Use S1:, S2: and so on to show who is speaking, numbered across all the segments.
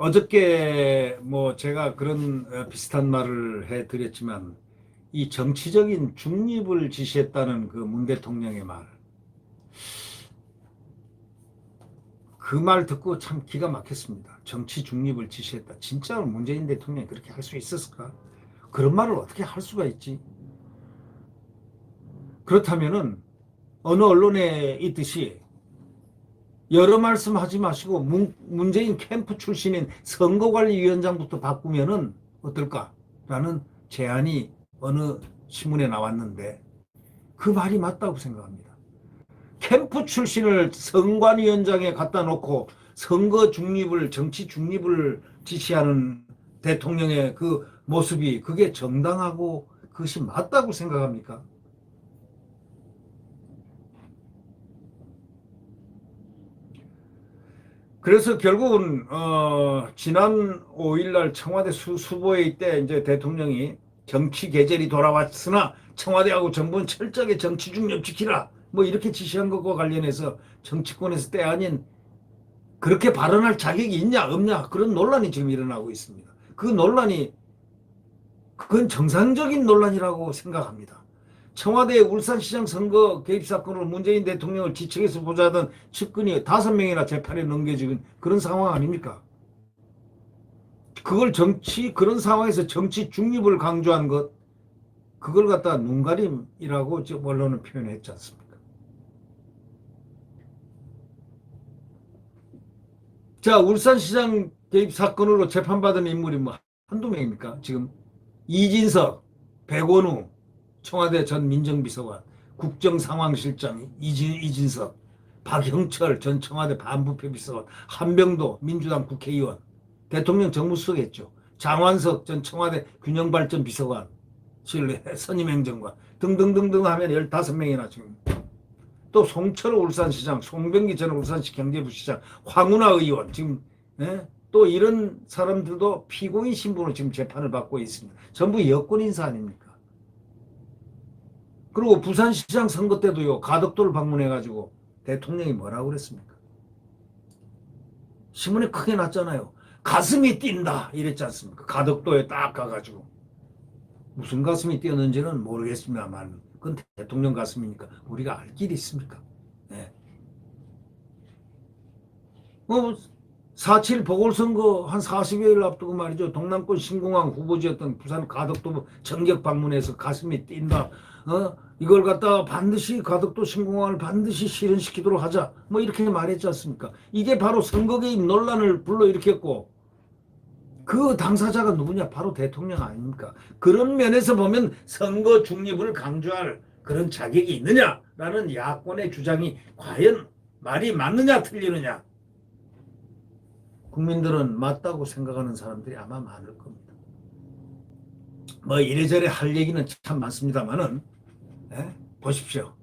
S1: 어저께 뭐 제가 그런 비슷한 말을 해드렸지만 이 정치적인 중립을 지시했다는 그 문 대통령의 말, 그 말 듣고 참 기가 막혔습니다. 정치 중립을 지시했다. 진짜로 문재인 대통령이 그렇게 할 수 있었을까? 그런 말을 어떻게 할 수가 있지? 그렇다면은 어느 언론에 있듯이 여러 말씀 하지 마시고 문재인 캠프 출신인 선거관리위원장부터 바꾸면은 어떨까라는 제안이 어느 신문에 나왔는데 그 말이 맞다고 생각합니다. 캠프 출신을 선관위원장에 갖다 놓고 선거 중립을, 정치 중립을 지시하는 대통령의 그 모습이 그게 정당하고 그것이 맞다고 생각합니까? 그래서 결국은 지난 5일날 청와대 수보회의 때 이제 대통령이 정치 계절이 돌아왔으나 청와대하고 정부는 철저하게 정치 중립 지키라 뭐 이렇게 지시한 것과 관련해서 정치권에서 때 아닌 그렇게 발언할 자격이 있냐 없냐 그런 논란이 지금 일어나고 있습니다. 그 논란이 그건 정상적인 논란이라고 생각합니다. 청와대 울산시장 선거 개입 사건으로 문재인 대통령을 지청에서 보좌하던 측근이 5명이나 재판에 넘겨진 그런 상황 아닙니까? 그걸 그런 상황에서 정치 중립을 강조한 것, 그걸 갖다 눈가림이라고 지금 언론은 표현했지 않습니까? 자, 울산시장 개입 사건으로 재판받은 인물이 뭐 한두 명입니까? 지금 이진석, 백원우, 청와대 전 민정비서관, 국정상황실장 이진석, 박형철 전 청와대 반부패 비서관, 한병도 민주당 국회의원, 대통령 정무수석 했죠. 장완석 전 청와대 균형발전비서관, 선임행정관 등등등등 하면 15명이나 지금. 또 송철호 울산시장, 송병기 전 울산시 경제부시장, 황운하 의원 지금 또 이런 사람들도 피고인 신분으로 지금 재판을 받고 있습니다. 전부 여권 인사 아닙니까? 그리고 부산시장 선거 때도요, 가덕도를 방문해가지고 대통령이 뭐라고 그랬습니까? 신문에 크게 났잖아요. 가슴이 뛴다 이랬지 않습니까? 가덕도에 딱 가가지고 무슨 가슴이 뛰었는지는 모르겠습니다만 그건 대통령 가슴이니까 우리가 알 길이 있습니까? 네. 4.7 보궐선거 한 40여일 앞두고 말이죠. 동남권 신공항 후보지였던 부산 가덕도 전격 방문해서 가슴이 뛴다. 이걸 갖다가 반드시 가덕도 신공항을 반드시 실현시키도록 하자. 뭐 이렇게 말했지 않습니까? 이게 바로 선거 개입 논란을 불러일으켰고 그 당사자가 누구냐? 바로 대통령 아닙니까? 그런 면에서 보면 선거 중립을 강조할 그런 자격이 있느냐라는 야권의 주장이 과연 말이 맞느냐 틀리느냐? 국민들은 맞다고 생각하는 사람들이 아마 많을 겁니다. 뭐 이래저래 할 얘기는 참 많습니다만은 보십시오.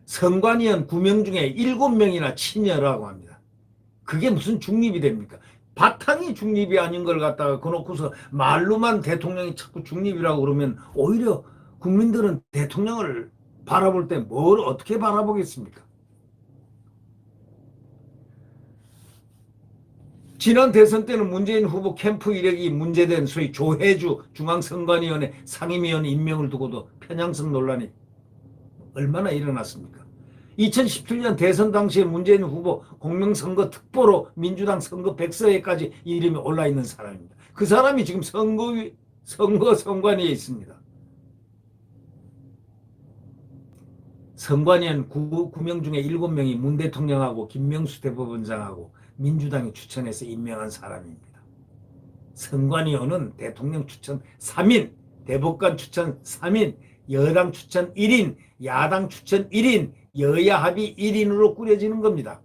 S1: 선관위원 9명 중에 7명이나 친여라고 합니다. 그게 무슨 중립이 됩니까? 바탕이 중립이 아닌 걸 갖다가 그놓고서 말로만 대통령이 자꾸 중립이라고 그러면 오히려 국민들은 대통령을 바라볼 때 뭘 어떻게 바라보겠습니까? 지난 대선 때는 문재인 후보 캠프 이력이 문제된 소위 조혜주 중앙선관위원회 상임위원 임명을 두고도 편향성 논란이 얼마나 일어났습니까? 2017년 대선 당시에 문재인 후보 공명선거 특보로 민주당 선거 백서에까지 이름이 올라있는 사람입니다. 그 사람이 지금 선관위에 있습니다. 선관위원 9명 중에 7명이 문 대통령하고 김명수 대법원장하고 민주당이 추천해서 임명한 사람입니다. 선관위원은 대통령 추천 3인, 대법관 추천 3인, 여당 추천 1인, 야당 추천 1인, 여야 합의 1인으로 꾸려지는 겁니다.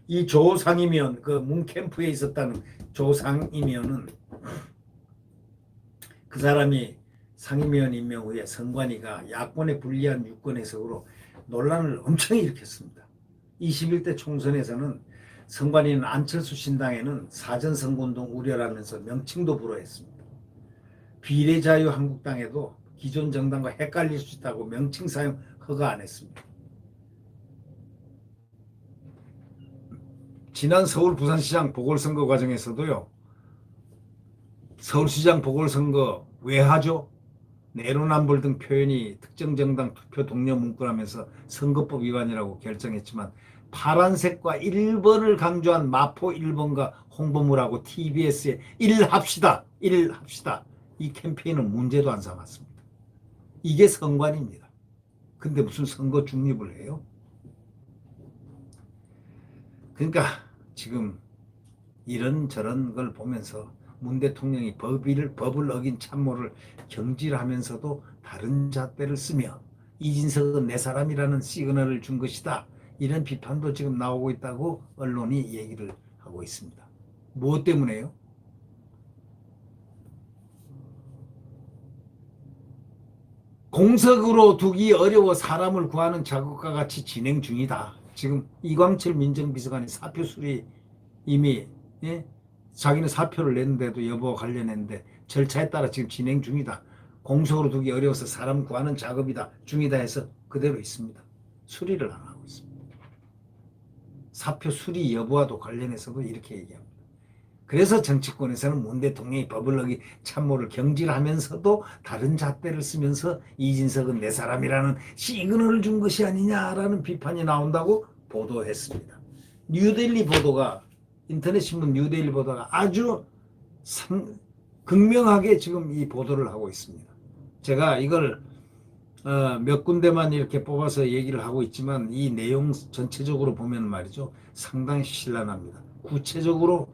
S1: 이 조상이면 그 문캠프에 있었다는 조상이면은 그 사람이 상임위원 임명 후에 선관위가 야권에 불리한 유권 해석으로 논란을 엄청 일으켰습니다. 21대 총선에서는 선관위는 안철수 신당에는 사전선거운동 우려라면서 명칭도 불허했습니다. 비례자유한국당에도 기존 정당과 헷갈릴 수 있다고 명칭 사용 허가 안 했습니다. 지난 서울 부산시장 보궐선거 과정에서도요. 서울시장 보궐선거 왜 하죠? 내로남불 등 표현이 특정 정당 투표 동료 문구라면서 선거법 위반이라고 결정했지만 파란색과 1번을 강조한 마포 1번과 홍보물하고 TBS에 일합시다. 일합시다. 이 캠페인은 문제도 안 삼았습니다. 이게 선관입니다. 근데 무슨 선거 중립을 해요? 그러니까 지금 이런저런 걸 보면서 문 대통령이 법을 어긴 참모를 경질하면서도 다른 잣대를 쓰며 이진석은 내 사람이라는 시그널을 준 것이다. 이런 비판도 지금 나오고 있다고 언론이 얘기를 하고 있습니다. 무엇 때문에요? 공석으로 두기 어려워 사람을 구하는 작업과 같이 진행 중이다. 지금 이광철 민정비서관이 사표 수리 이미 자기는 사표를 냈는데도 여부와 관련했는데 절차에 따라 지금 진행 중이다. 공석으로 두기 어려워서 사람 구하는 작업이다. 중이다 해서 그대로 있습니다. 수리를 안 하고 있습니다. 사표 수리 여부와도 관련해서도 이렇게 얘기합니다. 그래서 정치권에서는 문 대통령이 법을 어긴 참모를 경질하면서도 다른 잣대를 쓰면서 이진석은 내 사람이라는 시그널을 준 것이 아니냐라는 비판이 나온다고 보도했습니다. 뉴델리 보도가 인터넷 신문 뉴데일리 보도가 아주 극명하게 지금 이 보도를 하고 있습니다. 제가 이걸 몇 군데만 이렇게 뽑아서 얘기를 하고 있지만 이 내용 전체적으로 보면 말이죠. 상당히 신랄합니다. 구체적으로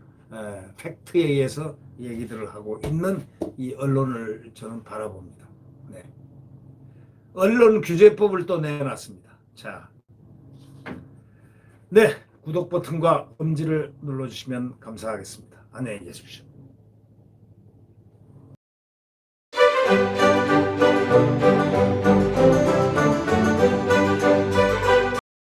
S1: 팩트에 의해서 얘기들을 하고 있는 이 언론을 저는 바라봅니다. 네. 언론규제법을 또 내놨습니다. 자, 네. 구독 버튼과 엄지를 눌러주시면 감사하겠습니다. 안녕히 계십시오.